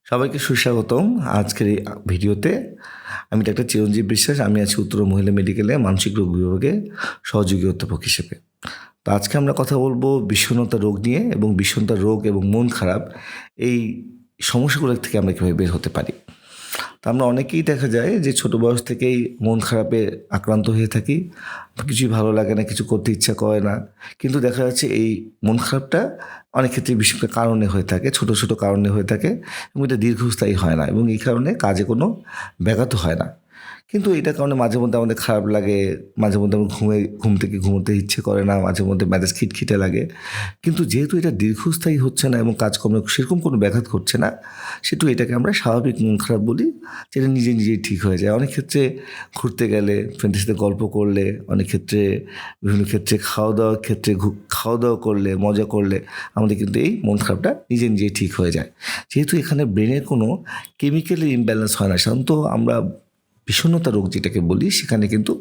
সবাইকে সুস্বাগতম। আজকের এই ভিডিওতে আমি ডাক্তার চিরঞ্জীব বিশ্বাস। আমি আছি উত্তর মহিলা মেডিকেলে মানসিক রোগ বিভাগে সহযোগী অধ্যাপক হিসেবে। তো আজকে আমরা কথা বলবো বিষণ্ণতা রোগ নিয়ে এবং বিষণ্ণতা রোগ এবং মন খারাপ এই সমস্যাগুলো থেকে আমরা কীভাবে বের হতে পারি। তা আমরা অনেকেই দেখা যায় যে ছোটো বয়স থেকেই মন খারাপে আক্রান্ত হয়ে থাকি, কিছুই ভালো লাগে না, কিছু করতে ইচ্ছা করে না। কিন্তু দেখা যাচ্ছে এই মন খারাপটা অনেক ক্ষেত্রে বিশেষ কারণে হয়ে থাকে, ছোটো ছোটো কারণে হয়ে থাকে এবং এটা দীর্ঘস্থায়ী হয় না এবং এই কারণে কাজে কোনো ব্যাঘাত হয় না। কিন্তু এটার কারণে মাঝে মধ্যে আমাদের খারাপ লাগে, মাঝে মধ্যে আমার ঘুম থেকে ঘুমোতে ইচ্ছে করে না, মাঝে মধ্যে মেজাজ খিটখিটে লাগে। কিন্তু যেহেতু এটা দীর্ঘস্থায়ী হচ্ছে না এবং কাজকর্মে সেরকম কোনো ব্যাঘাত ঘটছে না, সেটু এটাকে আমরা স্বাভাবিক মন খারাপ বলি, যেটা নিজে নিজেই ঠিক হয়ে যায়। অনেক ক্ষেত্রে ঘুরতে গেলে, ফ্রেন্ডের সাথে গল্প করলে, অনেক ক্ষেত্রে বিভিন্ন ক্ষেত্রে খাওয়া দাওয়া করলে, মজা করলে আমাদের কিন্তু এই মন খারাপটা নিজে নিজেই ঠিক হয়ে যায়। যেহেতু এখানে ব্রেনের কোনো কেমিক্যালের ইমব্যালেন্স হয় না, সাধারণত আমরা বিষণ্ণতা রোগ যেটাকে বলি, সেখানে কিন্তু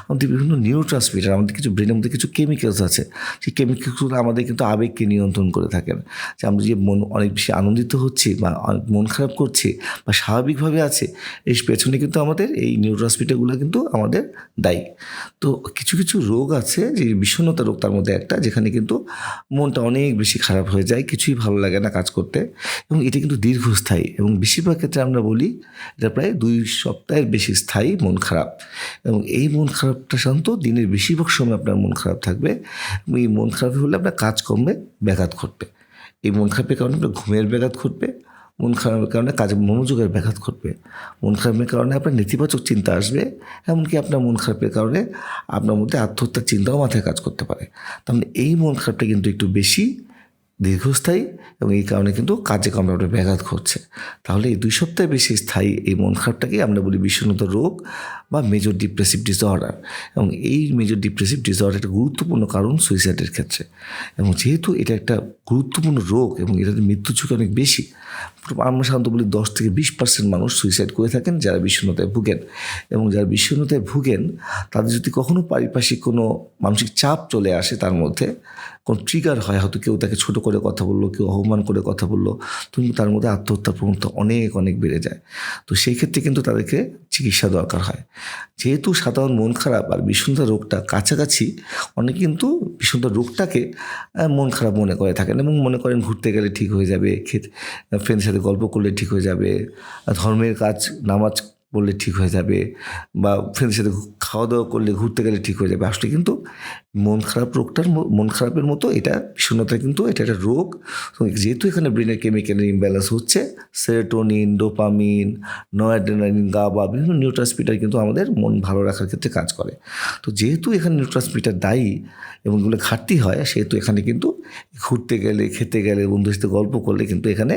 আমাদের বিভিন্ন নিউরোট্রান্সমিটার, আমাদের কিছু ব্রেনের মধ্যে কিছু কেমিক্যালস আছে, সেই কেমিক্যালসগুলো আমাদের কিন্তু আবেগকে নিয়ন্ত্রণ করে থাকেন। যে আমরা যে অনেক বেশি আনন্দিত হচ্ছি বা মন খারাপ করছি বা স্বাভাবিকভাবে আছে, এর পেছনে কিন্তু আমাদের এই নিউরোট্রান্সমিটারগুলো কিন্তু আমাদের দায়ী। তো কিছু কিছু রোগ আছে, যে বিষণ্ণতা রোগ তার মধ্যে একটা, যেখানে কিন্তু মনটা অনেক বেশি খারাপ হয়ে যায়, কিছুই ভালো লাগে না কাজ করতে, এবং এটা কিন্তু দীর্ঘস্থায়ী এবং বেশিরভাগ ক্ষেত্রে আমরা বলি এটা প্রায় 2 সপ্তাহের বেশি স্থায়ী মন খারাপ। এবং এই মন খারাপটা সাধারণত দিনের বেশিরভাগ সময় আপনার মন খারাপ থাকবে এবং এই মন খারাপ হলে আপনার কাজকর্মে ব্যাঘাত ঘটবে। এই মন খারাপের কারণে আপনার ঘুমের ব্যাঘাত ঘটবে, মন খারাপের কারণে কাজে মনোযোগের ব্যাঘাত ঘটবে, মন খারাপের কারণে আপনার নেতিবাচক চিন্তা আসবে, এমনকি আপনার মন খারাপের কারণে আপনার মধ্যে আত্মহত্যার চিন্তাও মাথায় কাজ করতে পারে। তার মানে এই মন খারাপটা কিন্তু একটু বেশি দীর্ঘস্থায়ী এবং এই কারণে কিন্তু কার্যক্রমে আপনার ব্যাঘাত ঘটছে। তাহলে এই 2 সপ্তাহের বেশি স্থায়ী এই মন খারাপটাকেই আমরা বলি বিষণ্ণতা রোগ বা মেজর ডিপ্রেসিভ ডিসঅর্ডার। এবং এই মেজর ডিপ্রেসিভ ডিসঅর্ডার একটা গুরুত্বপূর্ণ কারণ সুইসাইডের ক্ষেত্রে। এবং যেহেতু এটা একটা গুরুত্বপূর্ণ রোগ এবং এটাতে মৃত্যুর ঝুঁকি অনেক বেশি, আমরা সাধারণত বলি 10 থেকে 20% মানুষ সুইসাইড করে থাকেন যারা বিষণ্ণতায় ভুগেন। এবং যারা বিষণ্ণতায় ভুগেন তাদের যদি কখনো পারিপার্শ্বিক কোনো মানসিক চাপ চলে আসে, তার মধ্যে কোনো ট্রিগার হয়, হয়তো কেউ তাকে ছোটো করে কথা বললো, কেউ অপমান করে কথা বললো, কিন্তু তার মধ্যে আত্মহত্যার প্রবণতা অনেক অনেক বেড়ে যায়। তো সেই ক্ষেত্রে কিন্তু তাদেরকে চিকিৎসা দরকার হয়। যেহেতু সাধারণ মন খারাপ আর বিষণ্ণতা রোগটা কাছাকাছি, অনেকে কিন্তু বিষণ্ণতা রোগটাকে মন খারাপ মনে করে থাকেন এবং মনে করেন ঘুরতে গেলে ঠিক হয়ে যাবে, ফ্রেন্ডের সাথে গল্প করলে ঠিক হয়ে যাবে, ধর্মের কাজ নামাজ পড়লে ঠিক হয়ে যাবে, বা ফ্রেন্ডের সাথে খাওয়া দাওয়া করলে, ঘুরতে গেলে ঠিক হয়ে যাবে। আসলে কিন্তু মন খারাপের মতো এটা বিষণ্ণতা কিন্তু এটা একটা রোগ। যেহেতু এখানে ব্রেনের কেমিক্যালের ইমব্যালেন্স হচ্ছে, সেরোটোনিন, ডোপামিন, নরঅ্যাড্রেনালিন, গাবা, বিভিন্ন নিউরোট্রান্সমিটার কিন্তু আমাদের মন ভালো রাখার ক্ষেত্রে কাজ করে। তো যেহেতু এখানে নিউরোট্রান্সমিটার দায়ী এবং এগুলো ঘাটতি হয়, সেহেতু এখানে কিন্তু ঘুরতে গেলে, খেতে গেলে, বন্ধুদের সাথে গল্প করলে কিন্তু এখানে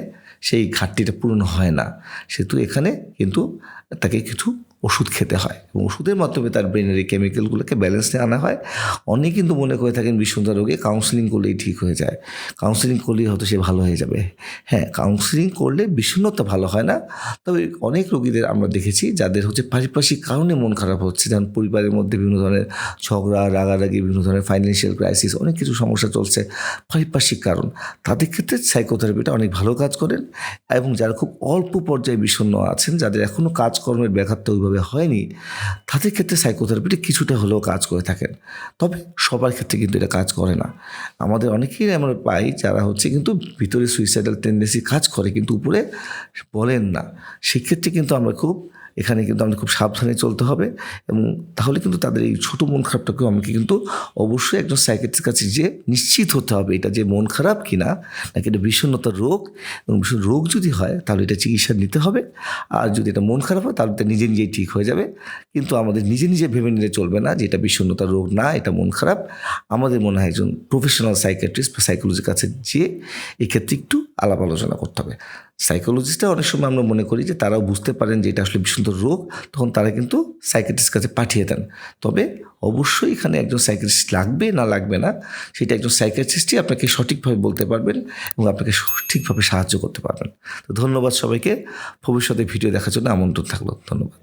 সেই ঘাটতিটা পূরণ হয় না। সেহেতু এখানে কিন্তু তাকে কিছু ওষুধ খেতে হয় এবং ওষুধের মাধ্যমে তার ব্রেনের এই কেমিক্যালগুলোকে ব্যালেন্সে আনা হয়। অনেকে কিন্তু মনে করে থাকেন বিষণ্ণতা রোগে কাউন্সেলিং করলেই ঠিক হয়ে যায়, কাউন্সেলিং করলেই হয়তো সে ভালো হয়ে যাবে। হ্যাঁ, কাউন্সেলিং করলে বিষণ্ণতা ভালো হয় না। তবে অনেক রোগীদের আমরা দেখেছি যাদের হচ্ছে পারিপার্শ্বিক কারণে মন খারাপ হচ্ছে, যেমন পরিবারের মধ্যে বিভিন্ন ধরনের ঝগড়া, রাগারাগি, বিভিন্ন ধরনের ফাইন্যান্সিয়াল ক্রাইসিস, অনেক কিছু সমস্যা চলছে, পারিপার্শ্বিক কারণ, তাদের ক্ষেত্রে সাইকোথেরাপিটা অনেক ভালো কাজ করেন। এবং যারা খুব অল্প পর্যায়ে বিষণ্ণ আছেন, যাদের এখনও কাজকর্মের ব্যাঘাতটা ওইভাবে হয়নি, তাদের ক্ষেত্রে সাইকোথেরাপিটা কিছুটা হলেও কাজ করে থাকেন। তবে সবার ক্ষেত্রে কিন্তু এটা কাজ করে না। আমাদের অনেকেই আমরা পাই যারা হচ্ছে কিন্তু ভিতরে সুইসাইডাল টেন্ডেন্সি কাজ করে কিন্তু উপরে বলেন না। সেক্ষেত্রে কিন্তু আমাদের খুব সাবধানে চলতে হবে এবং তাহলে কিন্তু তাদের এই ছোটো মন খারাপটাকেও আমাকে কিন্তু অবশ্যই একজন সাইকিয়াট্রিস্টের কাছে যেয়ে নিশ্চিত হতে হবে এটা যে মন খারাপ কিনা, নাকি এটা বিষণ্ণতার রোগ, এবং বিষণ্ণ রোগ যদি হয় তাহলে এটা চিকিৎসা নিতে হবে। আর যদি এটা মন খারাপ হয় তাহলে এটা নিজে নিজেই ঠিক হয়ে যাবে। কিন্তু আমাদের নিজে নিজে ভেবে নিলে চলবে না যে এটা বিষণ্ণতার রোগ না, এটা মন খারাপ। আমাদের মনে হয় একজন প্রফেশনাল সাইকিয়াট্রিস্ট বা সাইকোলজির কাছে যেয়ে এক্ষেত্রে একটু আলাপ আলোচনা করতে হবে। সাইকোলজিস্টরা অনেক সময় আমরা মনে করি যে তারাও বুঝতে পারেন যে এটা আসলে বিষণ্ণতার রোগ, তখন তারা কিন্তু সাইকিয়াট্রিস্টের কাছে পাঠিয়ে দেন। তবে অবশ্যই এখানে একজন সাইকিয়াট্রিস্ট লাগবে না, সেটা একজন সাইকিয়াট্রিস্টই আপনাকে সঠিকভাবে বলতে পারবেন এবং আপনাকে ঠিকভাবে সাহায্য করতে পারবেন। তো ধন্যবাদ সবাইকে। ভবিষ্যতে ভিডিও দেখার জন্য আমন্ত্রণ থাকলো। ধন্যবাদ।